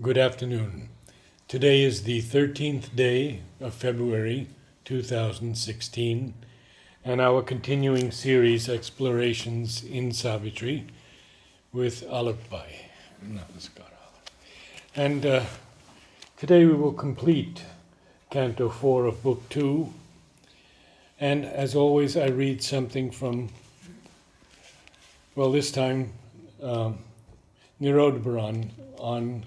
Good afternoon. Today is the 13th day of February 2016, and our continuing series, Explorations in Savitri, with Alok Pandey. And today we will complete Canto 4 of Book 2, and as always I read something from, this time, Narad on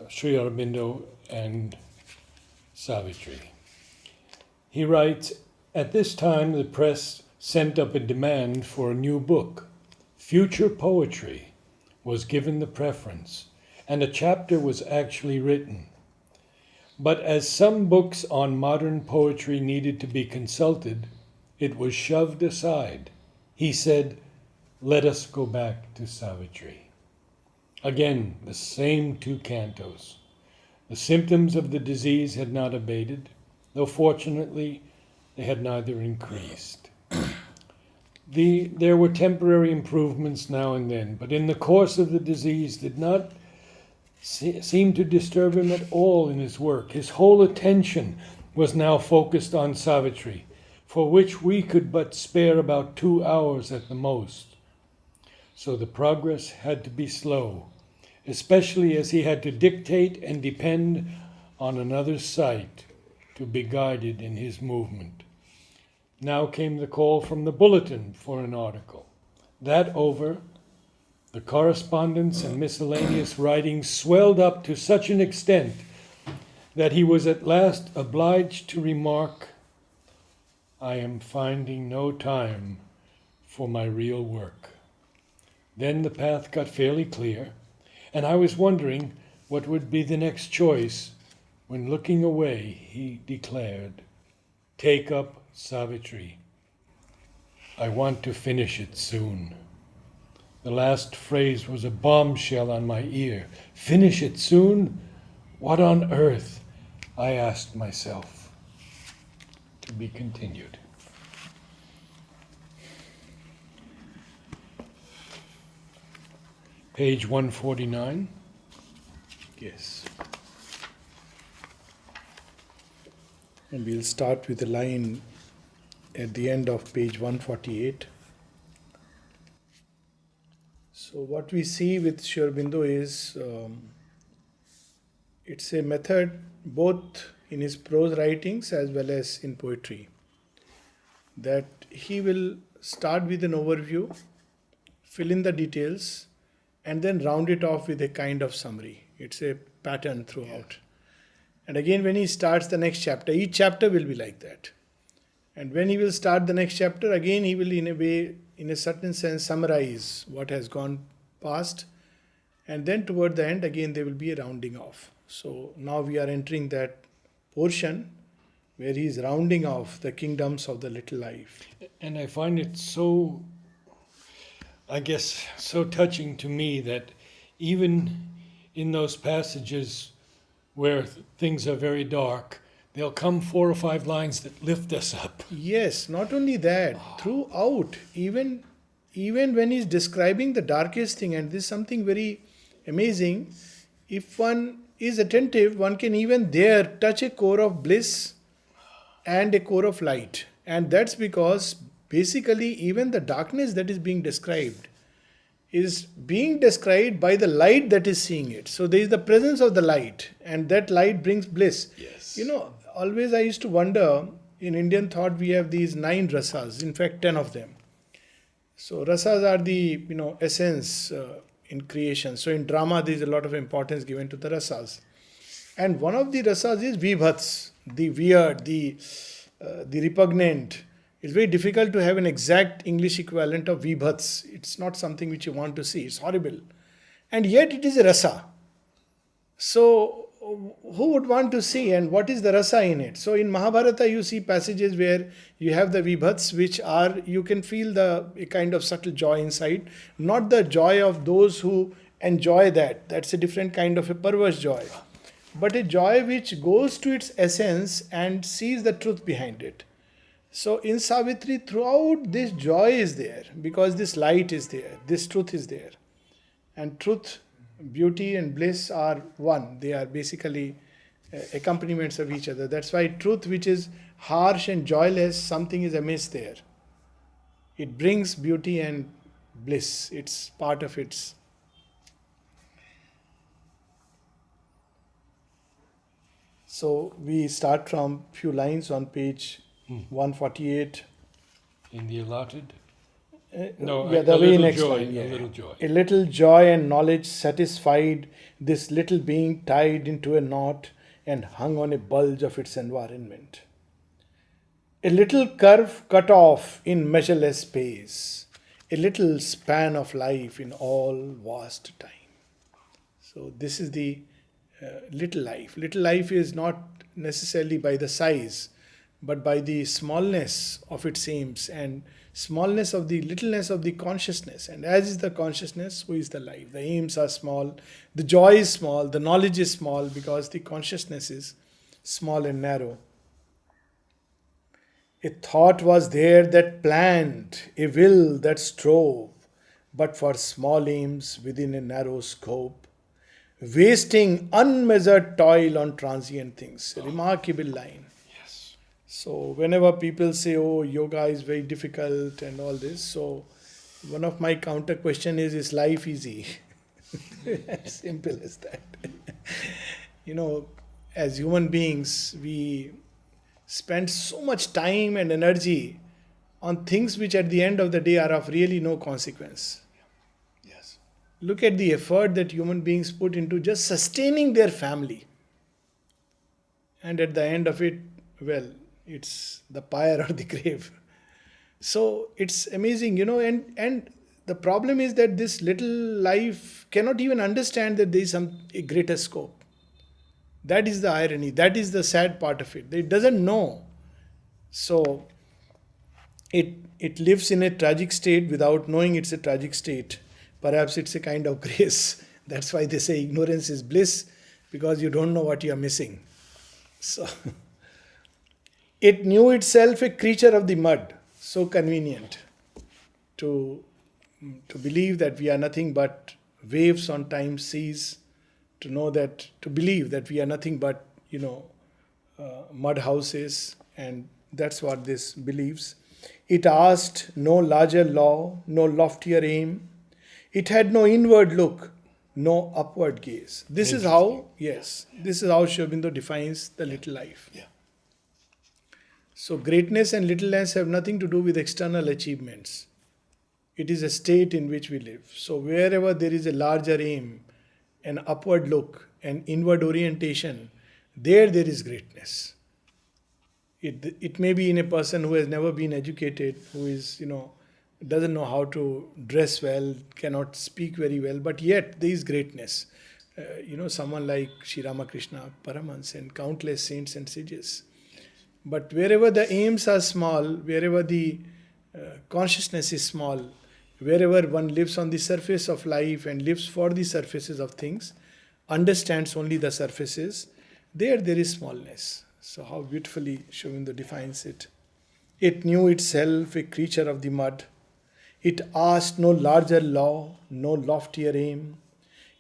Sri Aurobindo and Savitri. He writes, "At this time the press sent up a demand for a new book. Future poetry was given the preference, and a chapter was actually written. But as some books on modern poetry needed to be consulted, it was shoved aside. He said, 'Let us go back to Savitri.' Again, the same two cantos. The symptoms of the disease had not abated, though fortunately they had neither increased. There were temporary improvements now and then, but in the course of the disease did not seem to disturb him at all in his work. His whole attention was now focused on Savitri, for which we could but spare about 2 hours at the most. So the progress had to be slow, especially as he had to dictate and depend on another's sight to be guided in his movement. Now came the call from the bulletin for an article. That over, the correspondence and miscellaneous writing swelled up to such an extent that he was at last obliged to remark, 'I am finding no time for my real work.' Then the path got fairly clear, and I was wondering what would be the next choice when, looking away, he declared, 'Take up Savitri. I want to finish it soon.' The last phrase was a bombshell on my ear. Finish it soon? What on earth? I asked myself. To be continued. Page 149. Yes. And we'll start with a line at the end of page 148. So what we see with Sri Aurobindo is it's a method both in his prose writings as well as in poetry, that he will start with an overview, fill in the details, and then round it off with a kind of summary. It's a pattern throughout. And again, when he starts the next chapter, each chapter will be like that. And when he will start the next chapter, again he will in a way, in a certain sense, summarize what has gone past. And then toward the end, again there will be a rounding off. So now we are entering that portion where he is rounding off the kingdoms of the little life. And I find it so touching to me that even in those passages where things are very dark, there'll come 4 or 5 lines that lift us up. Yes, not only that, throughout, even when he's describing the darkest thing, and this is something very amazing, if one is attentive, one can even there touch a core of bliss and a core of light. And that's because basically even the darkness that is being described is being described by the light that is seeing it. So there is the presence of the light, and that light brings bliss. Yes. Always I used to wonder, in Indian thought we have these 9 rasas, in fact 10 of them. So rasas are the essence in creation. So in drama there is a lot of importance given to the rasas. And one of the rasas is vibhats, the weird, the repugnant. It's very difficult to have an exact English equivalent of vibhats. It's not something which you want to see. It's horrible. And yet it is a rasa. So who would want to see, and what is the rasa in it? So in Mahabharata you see passages where you have the vibhats, which are, you can feel a kind of subtle joy inside. Not the joy of those who enjoy that. That's a different kind of a perverse joy. But a joy which goes to its essence and sees the truth behind it. So in Savitri, throughout this joy is there, because this light is there, this truth is there. And truth beauty and bliss are one. They are basically accompaniments of each other. That's why truth, which is harsh and joyless, something is amiss there. It brings beauty and bliss. It's part of its. So we start from few lines on page 148. In the allotted? Yeah, a the very little next joy, line. Yeah. a little joy. A little joy and knowledge satisfied this little being tied into a knot and hung on a bulge of its environment. A little curve cut off in measureless space, a little span of life in all vast time. So this is the little life. Little life is not necessarily by the size, but by the smallness of its aims and smallness of the littleness of the consciousness. And as is the consciousness, so is the life. The aims are small, the joy is small, the knowledge is small because the consciousness is small and narrow. A thought was there that planned, a will that strove, but for small aims within a narrow scope, wasting unmeasured toil on transient things. A remarkable line. Yes. So whenever people say, oh, yoga is very difficult and all this, so one of my counter question is life easy? As simple as that. As human beings, we spend so much time and energy on things which at the end of the day are of really no consequence. Yes. Look at the effort that human beings put into just sustaining their family. And at the end of it, well, it's the pyre or the grave. So it's amazing, and the problem is that this little life cannot even understand that there is a greater scope. That is the irony. That is the sad part of it. It doesn't know. So it lives in a tragic state without knowing it's a tragic state. Perhaps it's a kind of grace. That's why they say ignorance is bliss, because you don't know what you are missing. So it knew itself a creature of the mud. So convenient to believe that we are nothing but waves on time's seas, to believe that we are nothing but, mud houses, and that's what this believes. It asked no larger law, no loftier aim. It had no inward look, no upward gaze. This is how Aurobindo defines the little life. Yeah. So greatness and littleness have nothing to do with external achievements. It is a state in which we live. So wherever there is a larger aim, an upward look, an inward orientation, there is greatness. It may be in a person who has never been educated, who is, doesn't know how to dress well, cannot speak very well, but yet there is greatness. Someone like Sri Ramakrishna, Paramhans, and countless saints and sages. But wherever the aims are small, wherever the consciousness is small, wherever one lives on the surface of life and lives for the surfaces of things, understands only the surfaces, there is smallness. So how beautifully Aurobindo defines it. It knew itself a creature of the mud. It asked no larger law, no loftier aim.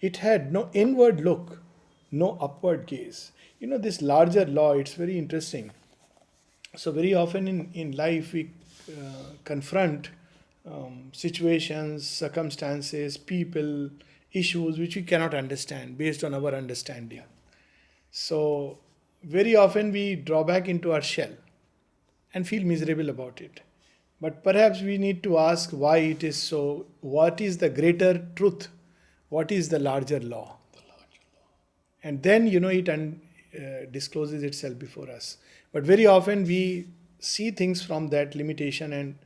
It had no inward look, no upward gaze. This larger law, it's very interesting. So very often in life we confront situations, circumstances, people, issues which we cannot understand based on our understanding. So very often we draw back into our shell and feel miserable about it. But perhaps we need to ask why it is so. What is the greater truth? What is the larger law? And then, it discloses itself before us. But very often we see things from that limitation, and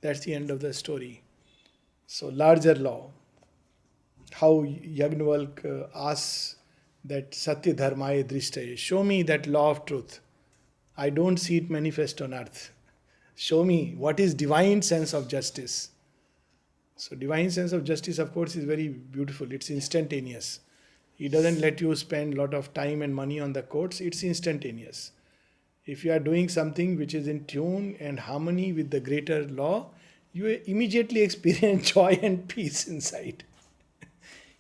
that's the end of the story. So larger law. How Yagnavalk asks that Satya Dharmaya Drishtaye, show me that law of truth. I don't see it manifest on earth. Show me what is divine sense of justice. So divine sense of justice, of course, is very beautiful. It's instantaneous. He doesn't let you spend a lot of time and money on the courts. It's instantaneous. If you are doing something which is in tune and harmony with the greater law, you immediately experience joy and peace inside.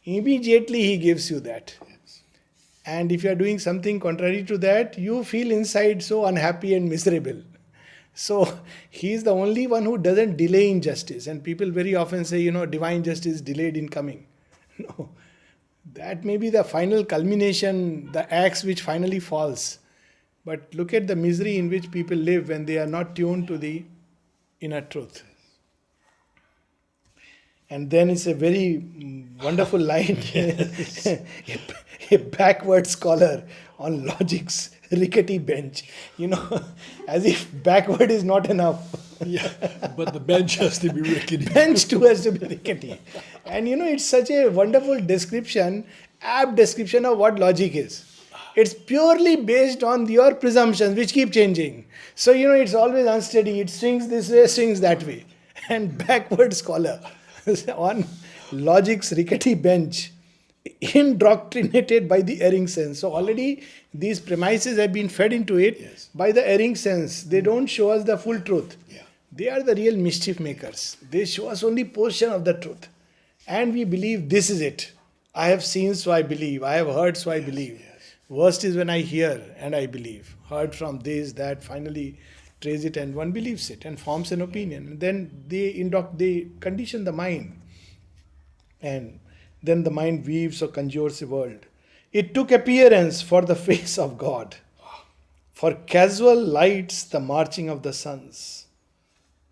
Immediately he gives you that. And if you are doing something contrary to that, you feel inside so unhappy and miserable. So he is the only one who doesn't delay in justice. And people very often say, divine justice delayed in coming. No, that may be the final culmination, the axe which finally falls. But look at the misery in which people live when they are not tuned to the inner truth. And then it's a very wonderful line. a backward scholar on logic's rickety bench. As if backward is not enough. Yeah, but the bench has to be rickety. Bench too has to be rickety. And it's such a wonderful description, apt description of what logic is. It's purely based on your presumptions, which keep changing. So, it's always unsteady. It swings this way, swings that way. And backward scholar on logic's rickety bench, indoctrinated by the erring sense. So already these premises have been fed into it by the erring sense. They don't show us the full truth. They are the real mischief makers. They show us only portion of the truth. And we believe this is it. I have seen, so I believe. I have heard, so I believe. Worst is when I hear and I believe. Heard from this, that, finally trace it and one believes it and forms an opinion. Then they condition the mind. And then the mind weaves or conjures a world. It took appearance for the face of God. For casual lights the marching of the suns.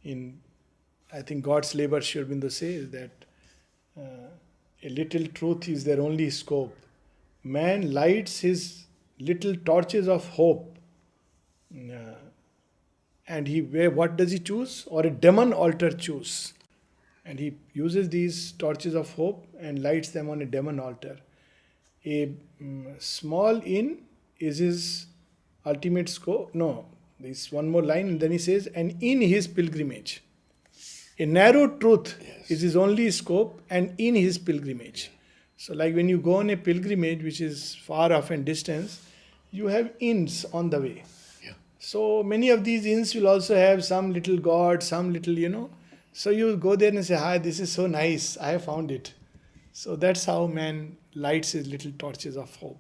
I think God's labor, Sri Aurobindo says that a little truth is their only scope. Man lights his little torches of hope. And what does he choose? Or a demon altar choose. And he uses these torches of hope and lights them on a demon altar. A small inn is his ultimate scope. No, there's one more line and then he says, and in his pilgrimage. A narrow truth is his only scope and in his pilgrimage. So like when you go on a pilgrimage which is far off in distance, you have inns on the way. So many of these inns will also have some little god, some little, So you go there and say, hi, this is so nice. I have found it. So that's how man lights his little torches of hope.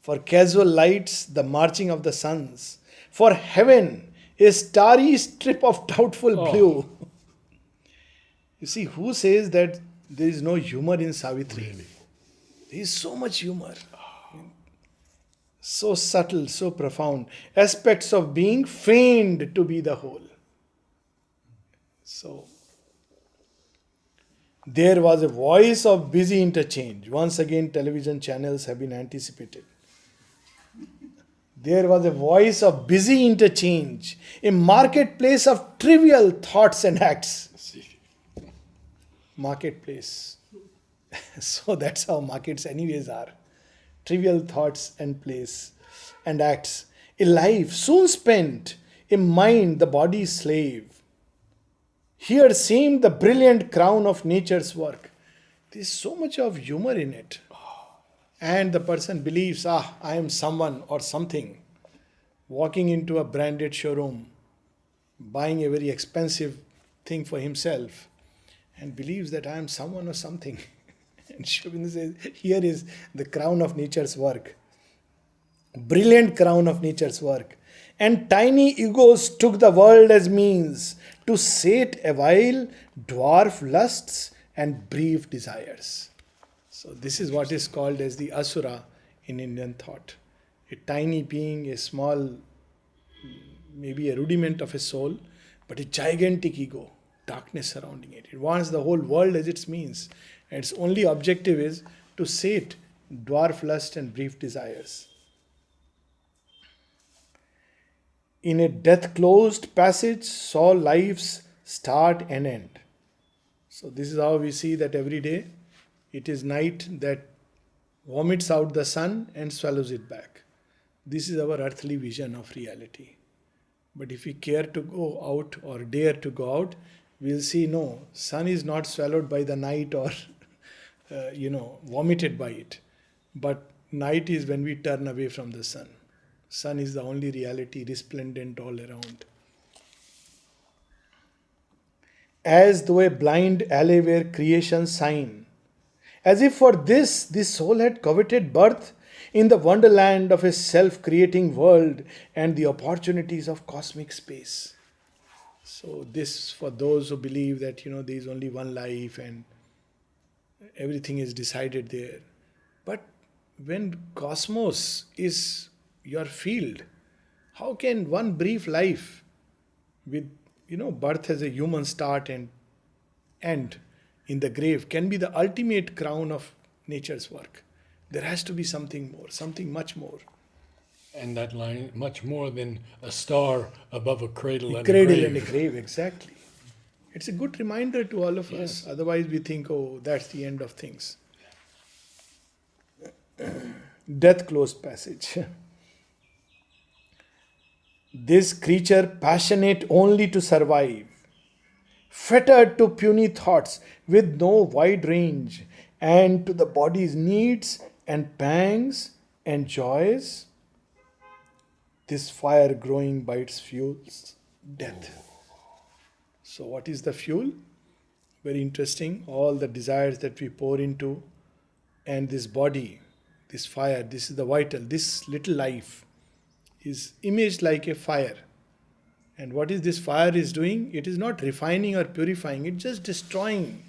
For casual lights, the marching of the suns. For heaven, a starry strip of doubtful blue. You see, who says that there is no humor in Savitri? Really? There is so much humor. So subtle, so profound. Aspects of being feigned to be the whole. So, there was a voice of busy interchange. Once again, television channels have been anticipated. There was a voice of busy interchange, a marketplace of trivial thoughts and acts. Marketplace. So that's how markets anyways are. Trivial thoughts and place and acts. A life soon spent, a mind the body's slave. Here seemed the brilliant crown of nature's work. There is so much of humor in it. And the person believes, I am someone or something. Walking into a branded showroom, buying a very expensive thing for himself, and believes that I am someone or something. And Sri Aurobindo says, here is the crown of nature's work. Brilliant crown of nature's work. And tiny egos took the world as means to sate awhile dwarf lusts and brief desires. So this is what is called as the asura in Indian thought. A tiny being, a small, maybe a rudiment of a soul, but a gigantic ego, darkness surrounding it. It wants the whole world as its means. And its only objective is to sate dwarf lust and brief desires. In a death-closed passage, saw life's start and end. So this is how we see that every day it is night that vomits out the sun and swallows it back. This is our earthly vision of reality. But if we care to go out or dare to go out, we'll see no, sun is not swallowed by the night or vomited by it. But night is when we turn away from the sun. Sun is the only reality resplendent all around. As though a blind alley where creation's sign As if for this soul had coveted birth in the wonderland of a self creating world and the opportunities of cosmic space. So, this for those who believe that, there is only one life and everything is decided there. But when cosmos is your field, how can one brief life with, birth as a human start and end in the grave can be the ultimate crown of nature's work? There has to be something more, something much more. And that line, much more than a star above a cradle and Cradle a grave. and a grave, exactly. It's a good reminder to all of us. Otherwise, we think, oh, that's the end of things. Death closed passage. This creature passionate only to survive, fettered to puny thoughts with no wide range, and to the body's needs and pangs and joys, this fire growing by its fuels, death. So, what is the fuel? Very interesting. All the desires that we pour into, and this body, this fire, this is the vital, this little life is imaged like a fire. And what is this fire is doing? It is not refining or purifying, it's just destroying.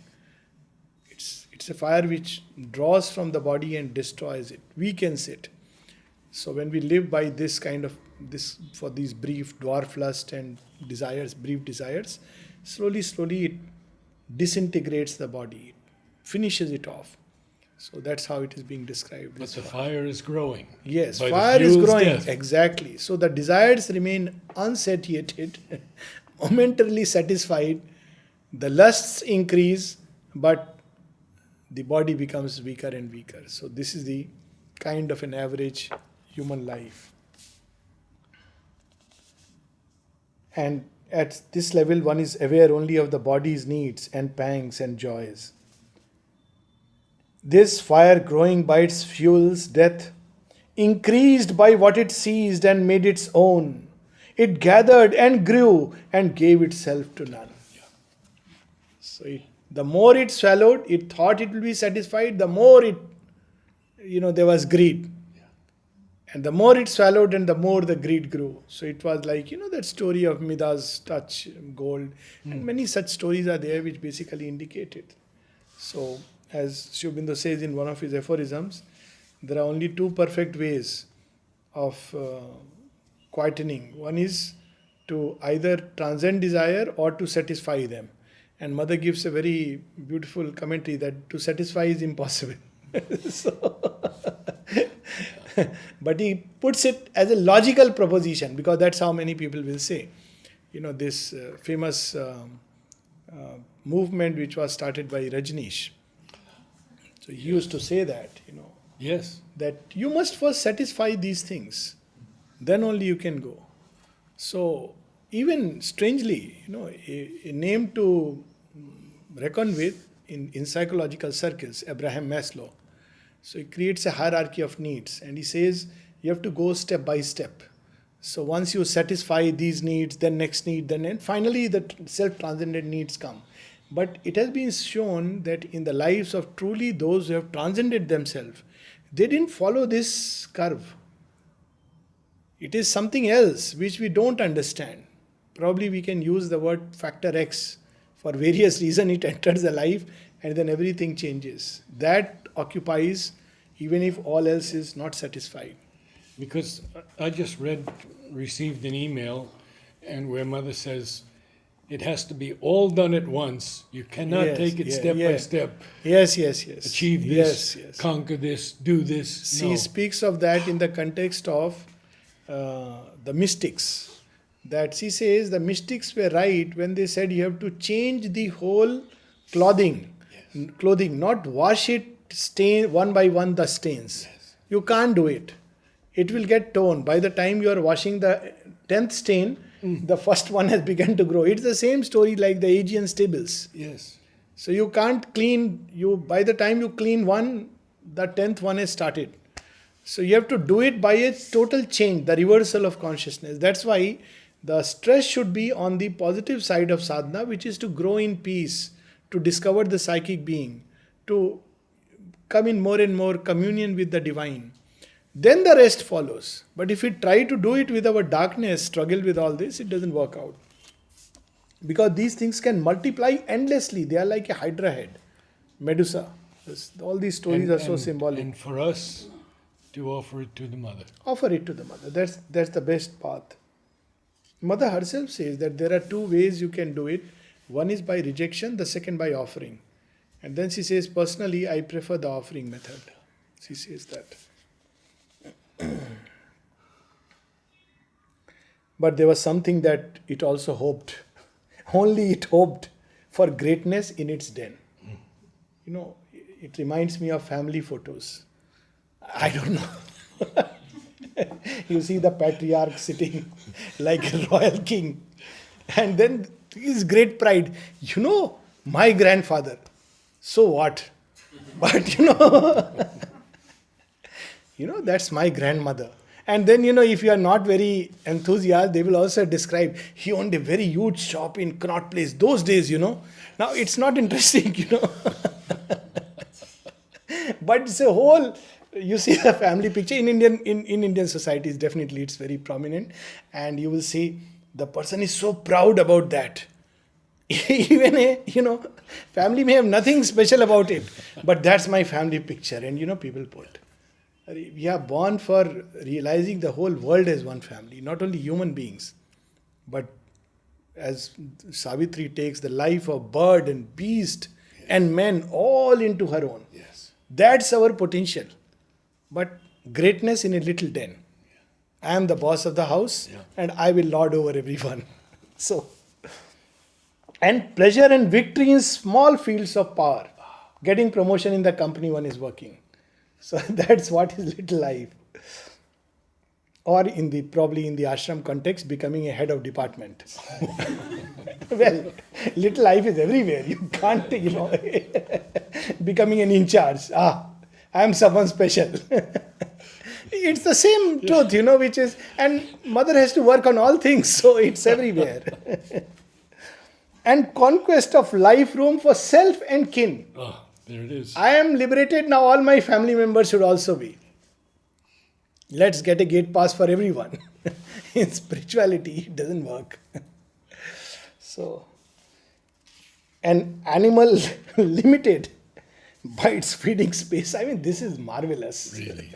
It's a fire which draws from the body and destroys it, weakens it. So when we live by this kind of this for these brief dwarf lust and desires, brief desires, slowly it disintegrates the body, finishes it off. So that's how it is being described. But the fire is growing. Yes, By the fire is fuel's growing. death. Exactly. So the desires remain unsatiated, momentarily satisfied. The lusts increase, but the body becomes weaker and weaker. So this is the kind of an average human life. And at this level, one is aware only of the body's needs and pangs and joys. This fire growing by its fuels, death, increased by what it seized and made its own. It gathered and grew and gave itself to none. So the more it swallowed, it thought it will be satisfied, the more there was greed. And the more it swallowed and the more the greed grew. So it was like, that story of Midas touch gold. And many such stories are there which basically indicate it. So as Aurobindo says in one of his aphorisms, there are only two perfect ways of quietening. One is to either transcend desire or to satisfy them. And Mother gives a very beautiful commentary that to satisfy is impossible. But he puts it as a logical proposition, because that's how many people will say. This famous movement which was started by Rajneesh. So he used to say that, Yes. that you must first satisfy these things, then only you can go. So even strangely, a name to reckon with in psychological circles, Abraham Maslow. So he creates a hierarchy of needs, and he says you have to go step by step. So once you satisfy these needs, then next need, then finally the self-transcendent needs come. But it has been shown that in the lives of truly those who have transcended themselves, they didn't follow this curve. It is something else which we don't understand. Probably we can use the word factor X. For various reasons it enters the life and then everything changes. That occupies even if all else is not satisfied. Because I just received an email, and where Mother says it has to be all done at once. You cannot take it step by step. Yes. Achieve this, conquer this, do this. She speaks of that in the context of the mystics. That she says the mystics were right when they said you have to change the whole clothing, not wash it, stain one by one the stains. Yes. You can't do it. It will get torn. By the time you are washing the 10th stain, the first one has begun to grow. It's the same story like the Aegean stables. Yes. So you can't clean, by the time you clean one, the 10th one has started. So you have to do it by a total change, the reversal of consciousness. That's why the stress should be on the positive side of sadhana, which is to grow in peace, to discover the psychic being, to come in more and more communion with the divine, then the rest follows. But if we try to do it with our darkness, struggle with all this, it doesn't work out. Because these things can multiply endlessly. They are like a hydra head, Medusa. All these stories are so symbolic. And for us to offer it to the mother. Offer it to the mother. That's the best path. Mother herself says that there are two ways you can do it. One is by rejection, the second by offering. And then she says, personally, I prefer the offering method. She says that. But there was something that it also hoped. Only it hoped for greatness in its den. You know, it reminds me of family photos. I don't know. You see the patriarch sitting like a royal king. And then his great pride. You know, my grandfather. So what? But that's my grandmother. And then, if you are not very enthusiastic, they will also describe, he owned a very huge shop in Connaught Place. Those days, Now, it's not interesting, But it's a whole, you see the family picture in Indian societies, definitely it's very prominent. And you will see the person is so proud about that. Even family may have nothing special about it. But that's my family picture. And, people put. We are born for realizing the whole world as one family, not only human beings, but as Savitri takes the life of bird and beast and men all into her own. Yes. That's our potential. But greatness in a little den. I am the boss of the house and I will lord over everyone. So, and pleasure and victory in small fields of power. Getting promotion in the company one is working. So that's what is little life. Or probably in the ashram context, becoming a head of department. Well, little life is everywhere. You can't, becoming an in charge. I am someone special. It's the same truth, which is, and mother has to work on all things, so it's everywhere. And conquest of life room for self and kin. Oh, there it is. I am liberated, now all my family members should also be. Let's get a gate pass for everyone. In spirituality, it doesn't work. So, an animal limited by its feeding space. I mean, this is marvelous. Really.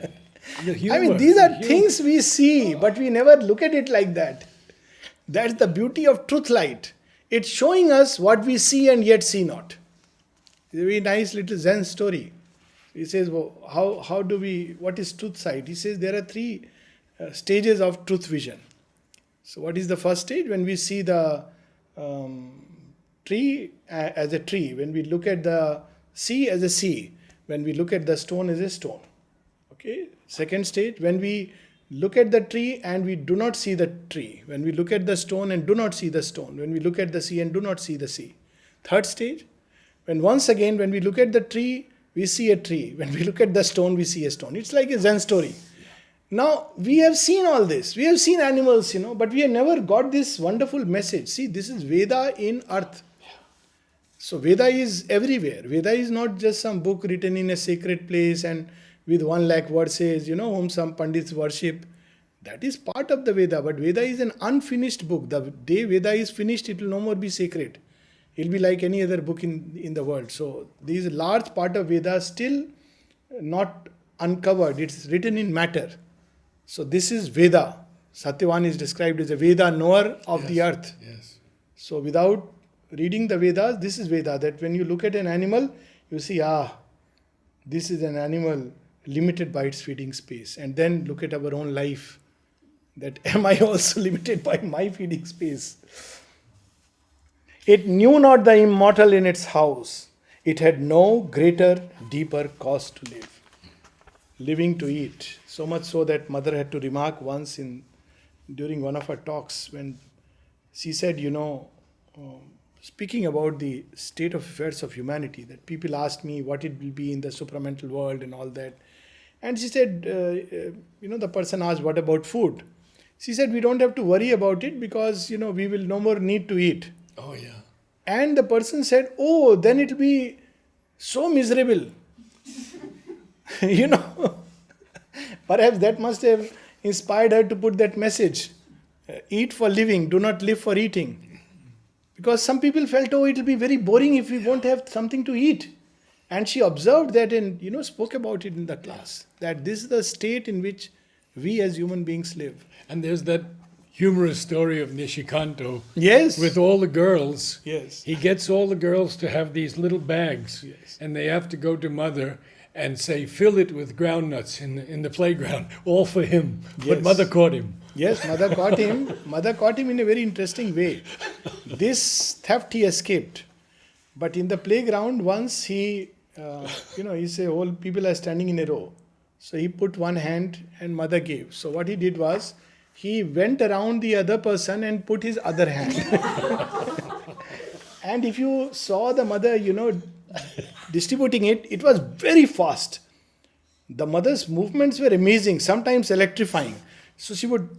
I mean, these are things we see, but we never look at it like that. That's the beauty of truth light. It's showing us what we see and yet see not. It's a very nice little Zen story. He says, well, what is truth sight? He says there are three stages of truth vision. So what is the first stage? When we see the tree as a tree, when we look at the sea as a sea, when we look at the stone as a stone. Okay. Second stage, when we look at the tree and we do not see the tree. When we look at the stone and do not see the stone. When we look at the sea and do not see the sea. Third stage, when we look at the tree, we see a tree. When we look at the stone, we see a stone. It's like a Zen story. Now, we have seen all this. We have seen animals, but we have never got this wonderful message. See, this is Veda in earth. So, Veda is everywhere. Veda is not just some book written in a sacred place and with 1 lakh verses, whom some Pandits worship. That is part of the Veda. But Veda is an unfinished book. The day Veda is finished, it will no more be sacred. It will be like any other book in the world. So, this large part of Veda still not uncovered. It's written in matter. So, this is Veda. Satyavan is described as a Veda knower of the earth. Yes. So, without reading the Vedas, this is Veda. That when you look at an animal, you see, this is an animal limited by its feeding space. And then look at our own life. That am I also limited by my feeding space? It knew not the immortal in its house. It had no greater, deeper cause to live. Living to eat. So much so that mother had to remark once during one of her talks when she said, speaking about the state of affairs of humanity, that people asked me what it will be in the supramental world and all that. And she said, the person asked, what about food? She said, we don't have to worry about it because, we will no more need to eat. Oh, yeah. And the person said, then it will be so miserable. you know, perhaps that must have inspired her to put that message. Eat for living, do not live for eating. Because some people felt, oh, it will be very boring if we won't have something to eat. And she observed that and, spoke about it in the class. That this is the state in which we as human beings live. And there's that humorous story of Nishikanto Yes. with all the girls. Yes. He gets all the girls to have these little bags, Yes. and they have to go to mother and say, fill it with groundnuts in the playground, all for him. But Yes. mother caught him. Yes, mother caught him. Mother caught him in a very interesting way. This theft he escaped. But in the playground, once he say all people are standing in a row. So he put one hand and mother gave. So what he did was, he went around the other person and put his other hand. And if you saw the mother, distributing it, it was very fast. The mother's movements were amazing, sometimes electrifying. So she would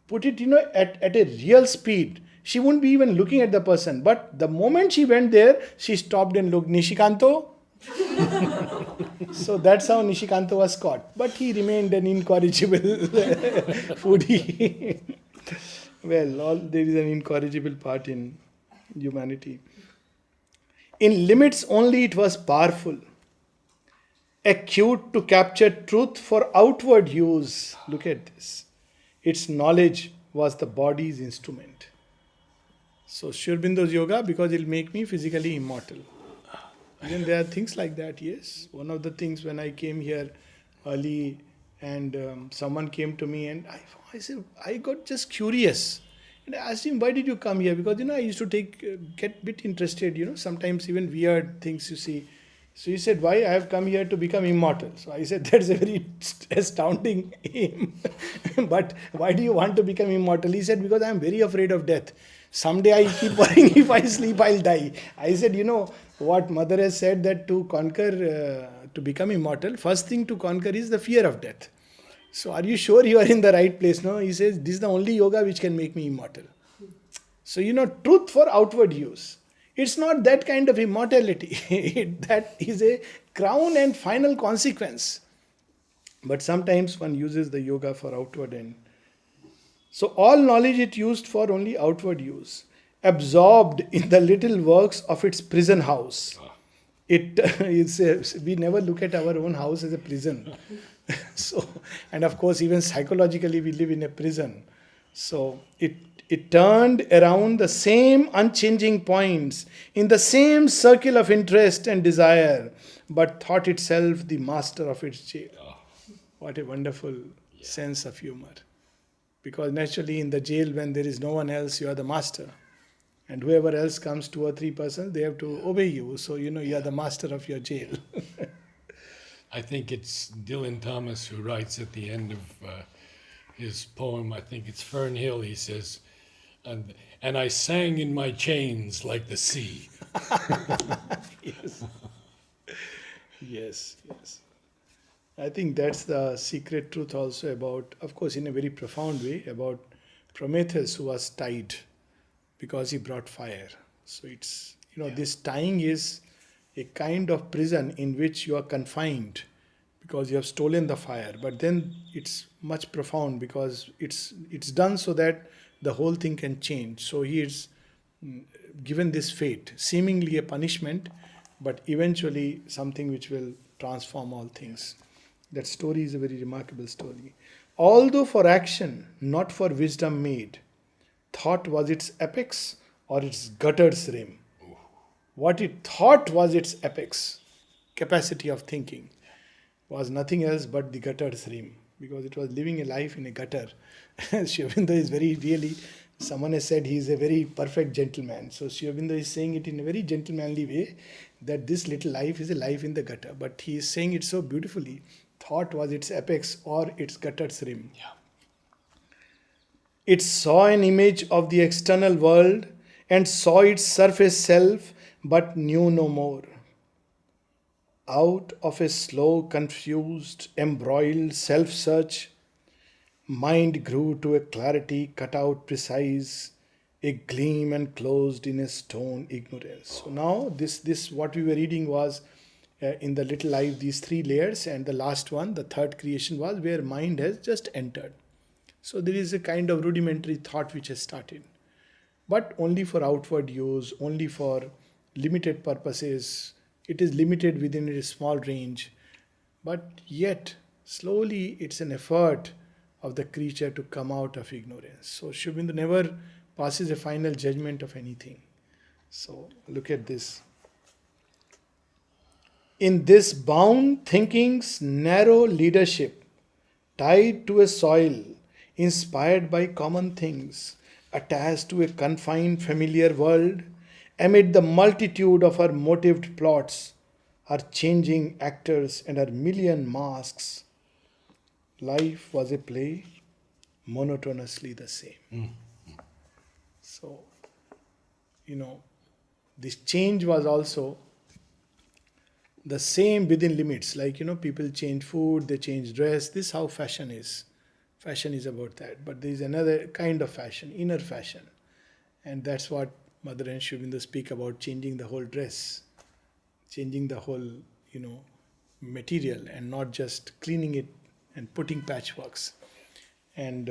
put it, at a real speed. She wouldn't be even looking at the person. But the moment she went there, she stopped and looked, Nishikanto. So that's how Nishikanto was caught. But he remained an incorrigible foodie. Well, there is an incorrigible part in humanity. In limits only it was powerful, acute to capture truth for outward use. Look at this. Its knowledge was the body's instrument. So Sri Aurobindo's yoga, because it will make me physically immortal. Then there are things like that, yes. One of the things when I came here early and someone came to me and I said, I got just curious. And I asked him, why did you come here? Because, I used to get a bit interested, sometimes even weird things you see. So he said, why? I have come here to become immortal. So I said, that's a very astounding aim. But why do you want to become immortal? He said, because I am very afraid of death. Someday I keep worrying if I sleep, I'll die. I said, what mother has said, that to conquer, to become immortal, first thing to conquer is the fear of death. So are you sure you are in the right place? No, he says, this is the only yoga which can make me immortal. So, truth for outward use. It's not that kind of immortality. That is a crown and final consequence. But sometimes one uses the yoga for outward end. So all knowledge it used for only outward use, absorbed in the little works of its prison house. We never look at our own house as a prison. So, and of course, even psychologically, we live in a prison. So it turned around the same unchanging points in the same circle of interest and desire, but thought itself the master of its jail. What a wonderful sense of humor. Because naturally in the jail, when there is no one else, you are the master. And whoever else comes, 2 or 3 persons, they have to obey you. So, you are the master of your jail. I think it's Dylan Thomas who writes at the end of his poem, I think it's Fern Hill, he says, and I sang in my chains like the sea. Yes. Yes. I think that's the secret truth also about, of course, in a very profound way, about Prometheus who was tied because he brought fire. So it's, this tying is a kind of prison in which you are confined because you have stolen the fire. But then it's much profound because it's done so that the whole thing can change. So he is given this fate, seemingly a punishment, but eventually something which will transform all things. That story is a very remarkable story. Although for action, not for wisdom made, thought was its apex or its gutter's rim. What it thought was its apex, capacity of thinking, was nothing else but the gutter's rim, because it was living a life in a gutter. Sri Aurobindo is someone has said he is a very perfect gentleman. So Sri Aurobindo is saying it in a very gentlemanly way, that this little life is a life in the gutter. But he is saying it so beautifully. Thought was its apex or its gutter's rim. Yeah. It saw an image of the external world and saw its surface self, but knew no more. Out of a slow, confused, embroiled self-search, mind grew to a clarity cut out precise, a gleam enclosed in a stone ignorance. So now this what we were reading was in the little life these three layers, and the last one, the third creation, was where mind has just entered. So there is a kind of rudimentary thought which has started, but only for outward use, only for limited purposes. It is limited within a small range, but yet slowly it's an effort of the creature to come out of ignorance. So Sri Aurobindo never passes a final judgment of anything. So look at this. In this bound thinking's narrow leadership, tied to a soil, inspired by common things, attached to a confined familiar world, amid the multitude of her motived plots, her changing actors and her million masks, life was a play, monotonously the same. So, this change was also the same within limits. Like, people change food, they change dress. This is how fashion is. Fashion is about that. But there is another kind of fashion, inner fashion. And that's what Mother and Sri Aurobindo speak about, changing the whole dress, changing the whole, material, and not just cleaning it and putting patchworks. And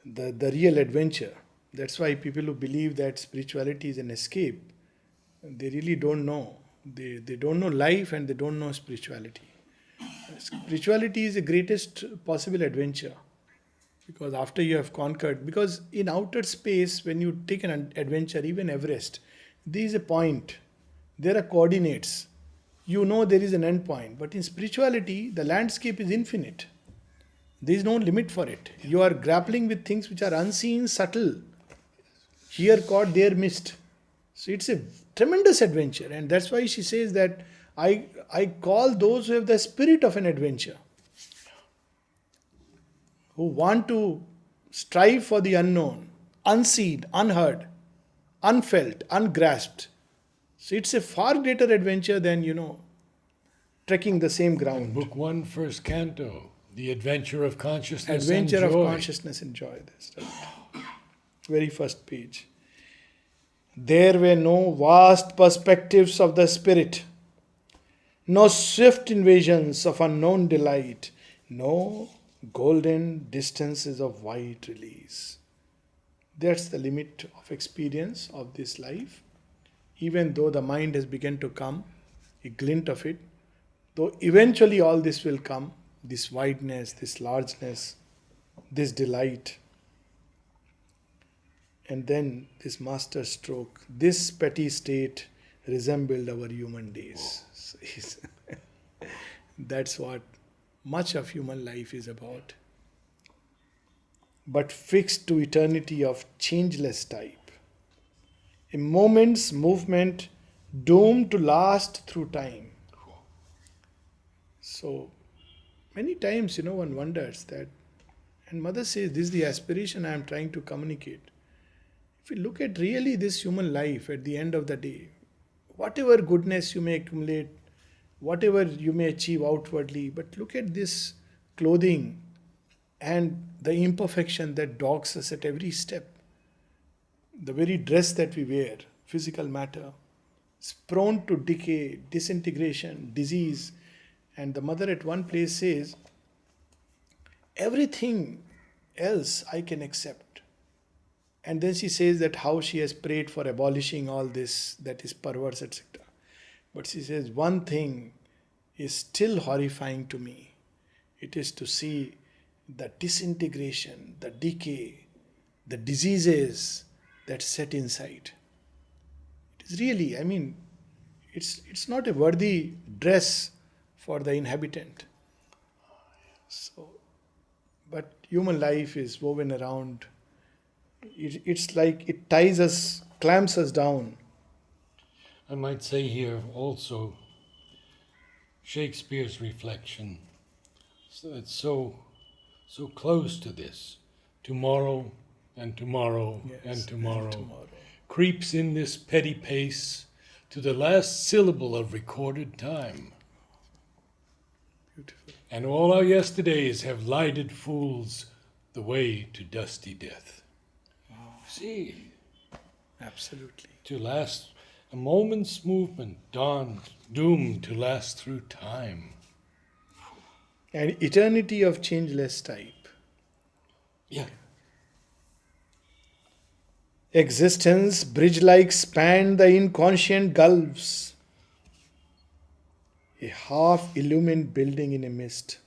the real adventure. That's why people who believe that spirituality is an escape, they really don't know. They don't know life, and they don't know spirituality. Spirituality is the greatest possible adventure, because after you have conquered, because in outer space, when you take an adventure, even Everest, there is a point, there are coordinates, there is an end point. But in spirituality, the landscape is infinite. There is no limit for it. You are grappling with things which are unseen, subtle, here caught, there missed. So it's a tremendous adventure, and that's why she says that I call those who have the spirit of an adventure, who want to strive for the unknown, unseen, unheard, unfelt, ungrasped. So it's a far greater adventure than, trekking the same ground. Book 1, first canto, The Adventure of Consciousness Adventure and Joy. of Consciousness and Joy. That's right. Very first page. There were no vast perspectives of the spirit, no swift invasions of unknown delight, no golden distances of wide release. That's the limit of experience of this life. Even though the mind has begun to come, a glint of it, though eventually all this will come, this wideness, this largeness, this delight. And then this master stroke, this petty state resembled our human days. So that's what much of human life is about. But fixed to eternity of changeless type. A moment's movement doomed to last through time. So many times, one wonders that, and Mother says, this is the aspiration I am trying to communicate. If you look at really this human life at the end of the day, whatever goodness you may accumulate, whatever you may achieve outwardly, but look at this clothing and the imperfection that dogs us at every step. The very dress that we wear, physical matter, is prone to decay, disintegration, disease. And the Mother at one place says, everything else I can accept. And then she says that how she has prayed for abolishing all this that is perverse, etc. But she says, one thing is still horrifying to me. It is to see the disintegration, the decay, the diseases that set inside. It is really, it's not a worthy dress for the inhabitant. So, but human life is woven around. It's like it ties us, clamps us down. I might say here also Shakespeare's reflection. So it's so close to this. Tomorrow and tomorrow, Yes, and tomorrow tomorrow creeps in this petty pace to the last syllable of recorded time. Beautiful. And all our yesterdays have lighted fools the way to dusty death. See, Absolutely. to last. A moment's movement dawned, doomed to last through time. An eternity of changeless type. Yeah. Existence, bridge-like, spanned the inconscient gulfs. A half-illumined building in a mist.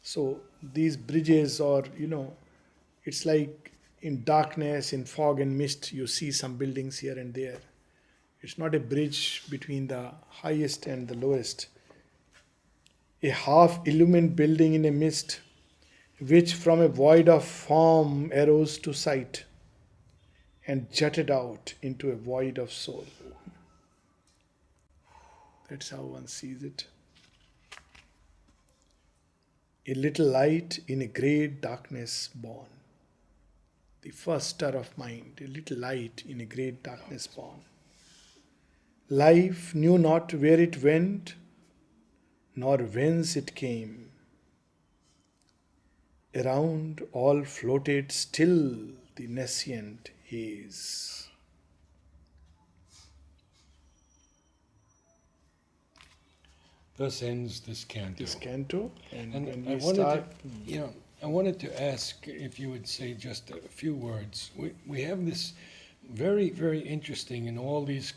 So these bridges, or it's like in darkness, in fog and mist, you see some buildings here and there. It's not a bridge between the highest and the lowest. A half-illumined building in a mist, which from a void of form arose to sight and jutted out into a void of soul. That's how one sees it. A little light in a great darkness born. The first stir of mind, a little light in a great darkness born. Life knew not where it went, nor whence it came. Around all floated still the nascent haze. Thus ends this canto. This canto, And when I we wanted start, to, I wanted to ask if you would say just a few words. We have this very, very interesting in all these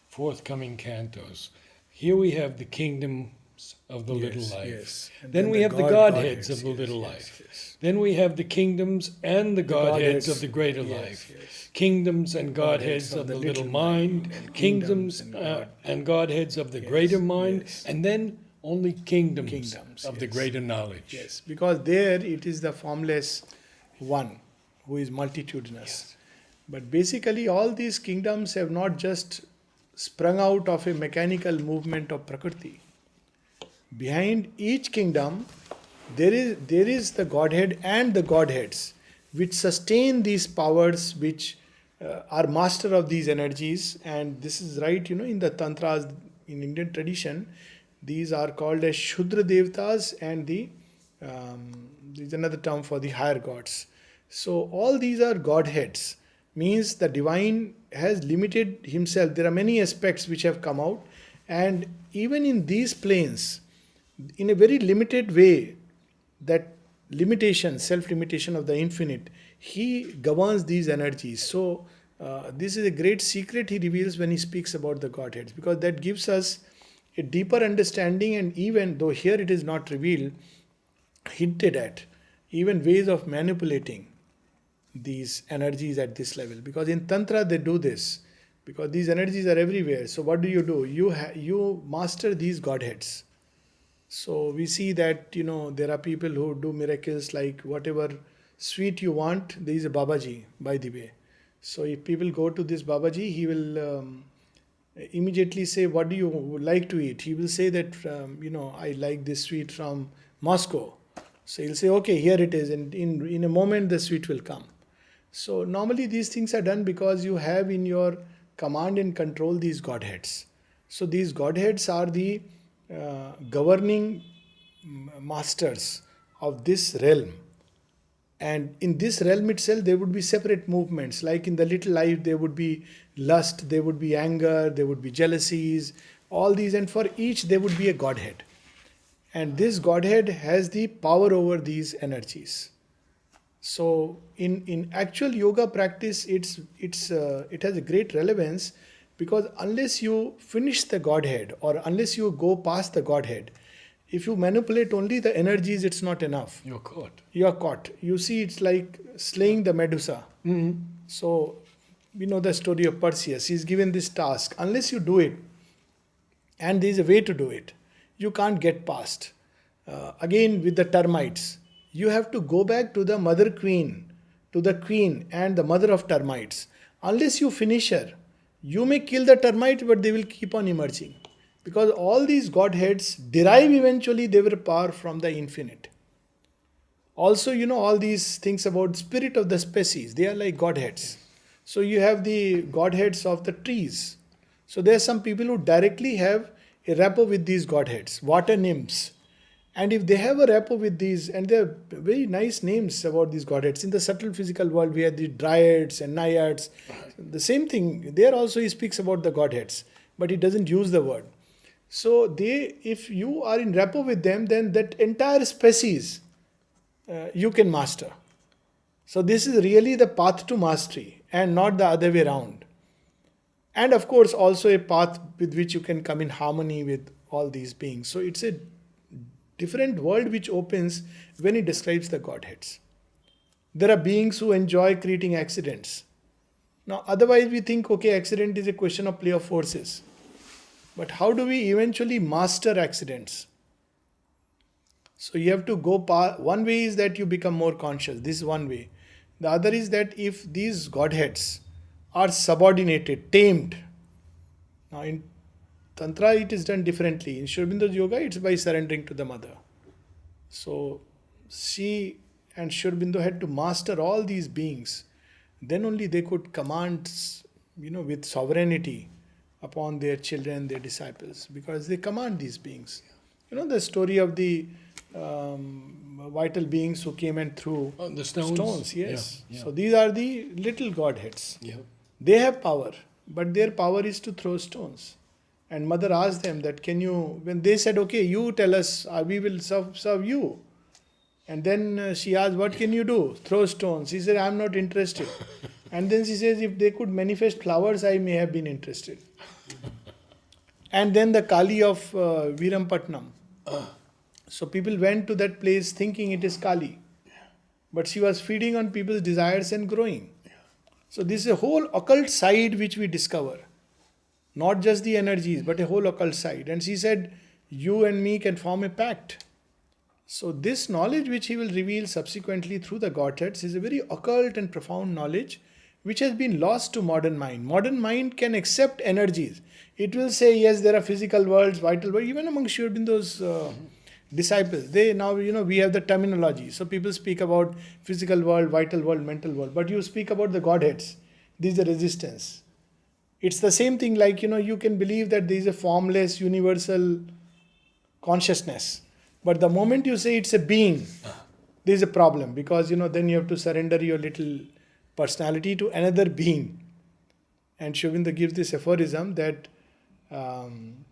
forthcoming cantos. Here we have the kingdoms of the little life. yes. And Then we have the Godheads of the little life. Yes. Then we have the kingdoms and the Godheads of the greater yes, life. yes. Kingdoms and Godheads of the little mind. and Kingdoms and Godheads of the greater mind. yes. And then only kingdoms Kingdoms, of the yes. greater knowledge. Yes, because there it is the formless one who is multitudinous. But basically, all these kingdoms have not just sprung out of a mechanical movement of Prakriti. Behind each kingdom, there is the Godhead and the Godheads which sustain these powers, which are master of these energies. And this is right, in the Tantras, in Indian tradition, these are called as Shudra Devtas, and there's another term for the higher gods. So all these are Godheads, means the divine has limited himself. There are many aspects which have come out, and even in these planes, in a very limited way, that limitation, self-limitation of the infinite, he governs these energies. So this is a great secret he reveals when he speaks about the Godheads, because that gives us a deeper understanding, and even though here it is not revealed, hinted at, even ways of manipulating these energies at this level. Because in Tantra they do this, because these energies are everywhere. So what do? You master these Godheads. So we see that, there are people who do miracles, like whatever sweet you want, there is a Babaji, by the way. So if people go to this Babaji, he will immediately say, what do you like to eat? He will say that, I like this sweet from Moscow. So he'll say, okay, here it is. And in a moment, the sweet will come. So normally these things are done because you have in your command and control these Godheads. So these Godheads are the governing masters of this realm. And in this realm itself, there would be separate movements. Like in the little life, there would be lust, there would be anger, there would be jealousies, all these. And for each, there would be a Godhead. And this Godhead has the power over these energies. So in actual yoga practice, it has a great relevance, because unless you finish the Godhead, or unless you go past the Godhead, if you manipulate only the energies, it's not enough. You're caught. You are caught. You see, it's like slaying the Medusa. Mm-hmm. So, we know the story of Perseus. He's given this task. Unless you do it, and there is a way to do it, you can't get past. Again, with the termites, you have to go back to the mother queen, to the queen and the mother of termites. Unless you finish her, you may kill the termite, but they will keep on emerging. Because all these Godheads derive eventually their power from the infinite. Also, all these things about spirit of the species, they are like Godheads. So you have the Godheads of the trees. So there are some people who directly have a rapport with these Godheads, water nymphs. And if they have a rapport with these, and there are very nice names about these godheads. In the subtle physical world, we have the dryads and naiads. The same thing. There also he speaks about the godheads, but he doesn't use the word. So if you are in rapport with them, then that entire species you can master. So this is really the path to mastery and not the other way around. And of course also a path with which you can come in harmony with all these beings. So it's a different world which opens when he describes the Godheads. There are beings who enjoy creating accidents. Now otherwise we think, okay, accident is a question of play of forces. But how do we eventually master accidents? So you have to go one way is that you become more conscious. This is one way. The other is that if these godheads are subordinated, tamed. Now in Tantra it is done differently. In Sri Aurobindo's yoga it's by surrendering to the mother. So she and Sri Aurobindo had to master all these beings. Then only they could command, with sovereignty upon their children, their disciples, because they command these beings. The story of the vital beings who came and threw the stones. Yes. Yeah. So these are the little godheads. Yeah. They have power, but their power is to throw stones. And mother asked them that, when they said, okay, you tell us, we will serve you. And then she asked, what can you do? Throw stones. He said, I'm not interested. And then she says, if they could manifest flowers, I may have been interested. And then the Kali of Virampatnam. So people went to that place thinking it is Kali. But she was feeding on people's desires and growing. So this is a whole occult side which we discover. Not just the energies, but a whole occult side. And she said, you and me can form a pact. So this knowledge which he will reveal subsequently through the Godheads is a very occult and profound knowledge which has been lost to modern mind. Modern mind can accept energies. It will say, yes, there are physical worlds, vital worlds. Even among Sri Aurobindo's disciples, they now, we have the terminology. So people speak about physical world, vital world, mental world. But you speak about the Godheads. This is the resistance. It's the same thing like, you can believe that there is a formless, universal consciousness. But the moment you say it's a being, there is a problem. Because, then you have to surrender your little personality to another being. And Sri Aurobindo gives this aphorism that, when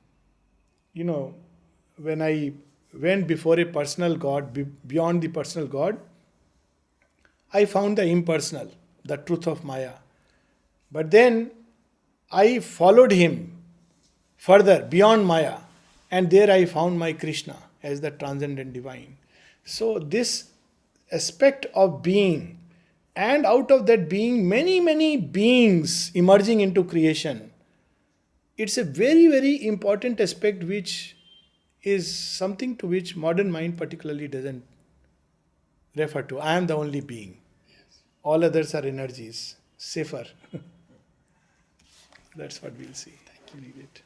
I went before a personal God, beyond the personal God, I found the impersonal, the truth of Maya. But then I followed him further, beyond Maya, and there I found my Krishna as the transcendent divine. So this aspect of being, and out of that being, many, many beings emerging into creation, it's a very, very important aspect which is something to which modern mind particularly doesn't refer to. I am the only being. Yes. All others are energies. Safer. That's what we'll see. Thank you. Leave it.